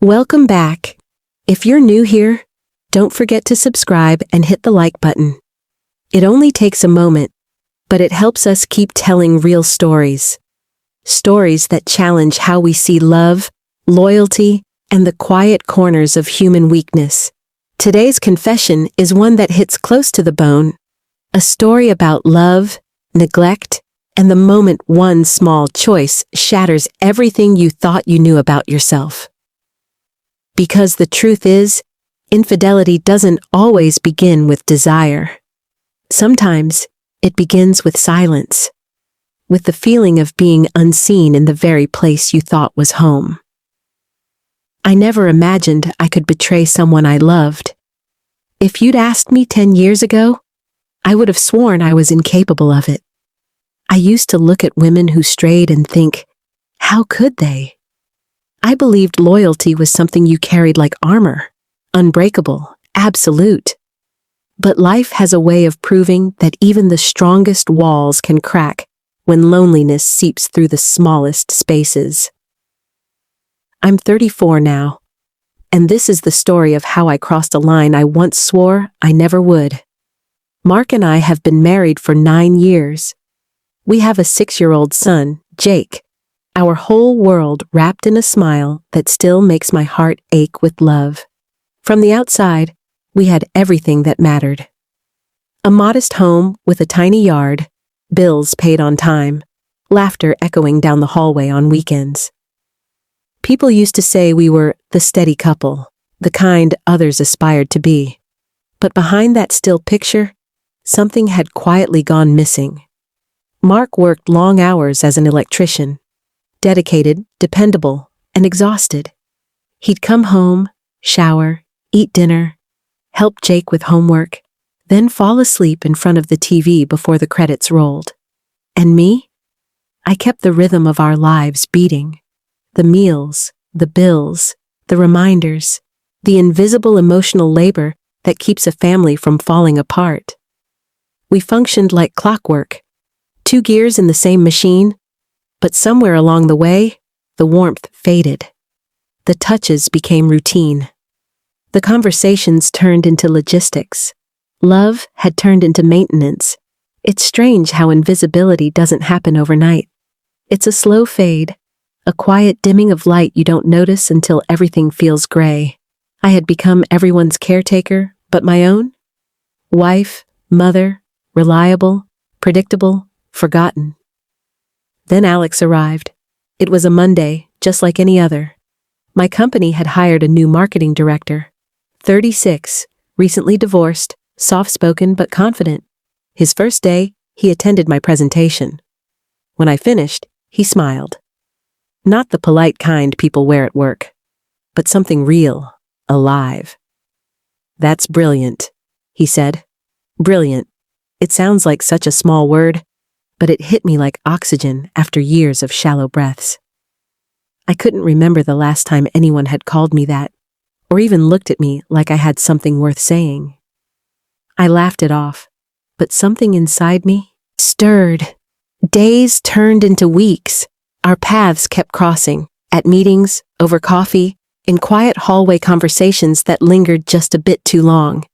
Welcome back. If you're new here, don't forget to subscribe and hit the like button. It only takes a moment, but it helps us keep telling real stories. Stories that challenge how we see love, loyalty, and the quiet corners of human weakness. Today's confession is one that hits close to the bone. A story about love, neglect, and the moment one small choice shatters everything you thought you knew about yourself. Because the truth is, infidelity doesn't always begin with desire. Sometimes, it begins with silence, with the feeling of being unseen in the very place you thought was home. I never imagined I could betray someone I loved. If you'd asked me 10 years ago, I would have sworn I was incapable of it. I used to look at women who strayed and think, how could they? I believed loyalty was something you carried like armor, unbreakable, absolute. But life has a way of proving that even the strongest walls can crack when loneliness seeps through the smallest spaces. I'm 34 now, and this is the story of how I crossed a line I once swore I never would. Mark and I have been married for 9 years. We have a 6-year-old son, Jake. Our whole world wrapped in a smile that still makes my heart ache with love. From the outside, we had everything that mattered. A modest home with a tiny yard, bills paid on time, laughter echoing down the hallway on weekends. People used to say we were the steady couple, the kind others aspired to be. But behind that still picture, something had quietly gone missing. Mark worked long hours as an electrician. Dedicated, dependable, and exhausted. He'd come home, shower, eat dinner, help Jake with homework, then fall asleep in front of the TV before the credits rolled. And me? I kept the rhythm of our lives beating. The meals, the bills, the reminders, the invisible emotional labor that keeps a family from falling apart. We functioned like clockwork, 2 gears in the same machine. But somewhere along the way, the warmth faded. The touches became routine. The conversations turned into logistics. Love had turned into maintenance. It's strange how invisibility doesn't happen overnight. It's a slow fade, a quiet dimming of light you don't notice until everything feels gray. I had become everyone's caretaker, but my own? Wife, mother, reliable, predictable, forgotten. Then Alex arrived. It was a Monday, just like any other. My company had hired a new marketing director. 36, recently divorced, soft-spoken but confident. His first day, he attended my presentation. When I finished, he smiled. Not the polite kind people wear at work, but something real, alive. "That's brilliant," he said. Brilliant. It sounds like such a small word, but it hit me like oxygen after years of shallow breaths. I couldn't remember the last time anyone had called me that, or even looked at me like I had something worth saying. I laughed it off, but something inside me stirred. Days turned into weeks. Our paths kept crossing, at meetings, over coffee, in quiet hallway conversations that lingered just a bit too long.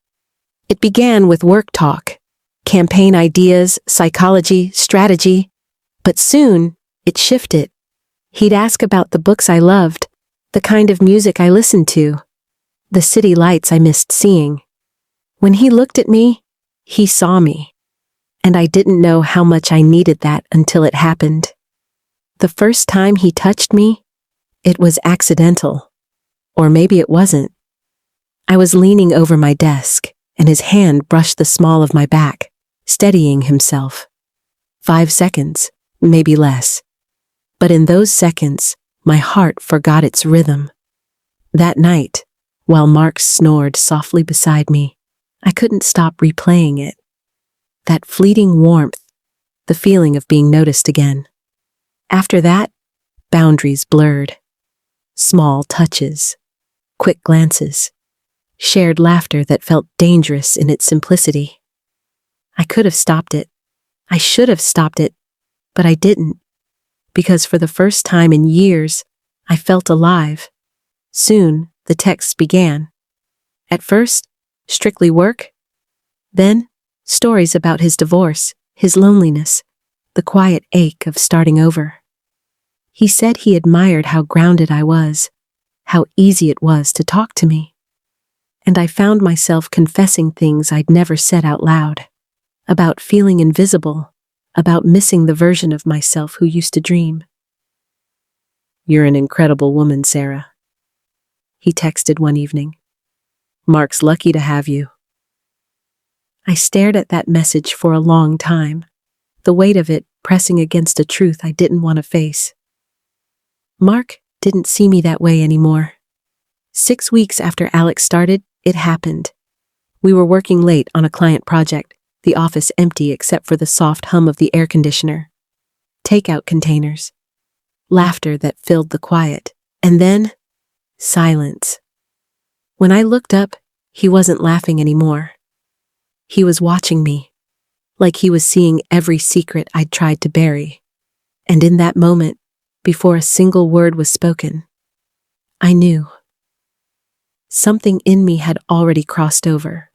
It began with work talk. Campaign ideas, psychology, strategy. But soon, it shifted. He'd ask about the books I loved, the kind of music I listened to, the city lights I missed seeing. When he looked at me, he saw me. And I didn't know how much I needed that until it happened. The first time he touched me, it was accidental. Or maybe it wasn't. I was leaning over my desk, and his hand brushed the small of my back, steadying himself. 5 seconds, maybe less. But in those seconds, my heart forgot its rhythm. That night, while Mark snored softly beside me, I couldn't stop replaying it. That fleeting warmth, the feeling of being noticed again. After that, boundaries blurred. Small touches, quick glances, shared laughter that felt dangerous in its simplicity. I could have stopped it. I should have stopped it, but I didn't. Because for the first time in years, I felt alive. Soon, the texts began. At first, strictly work. Then, stories about his divorce, his loneliness, the quiet ache of starting over. He said he admired how grounded I was, how easy it was to talk to me. And I found myself confessing things I'd never said out loud. About feeling invisible, about missing the version of myself who used to dream. "You're an incredible woman, Sarah," he texted one evening. "Mark's lucky to have you." I stared at that message for a long time, the weight of it pressing against a truth I didn't want to face. Mark didn't see me that way anymore. 6 weeks after Alex started, it happened. We were working late on a client project, the office empty except for the soft hum of the air conditioner. Takeout containers. Laughter that filled the quiet. And then, silence. When I looked up, he wasn't laughing anymore. He was watching me, like he was seeing every secret I'd tried to bury. And in that moment, before a single word was spoken, I knew. Something in me had already crossed over.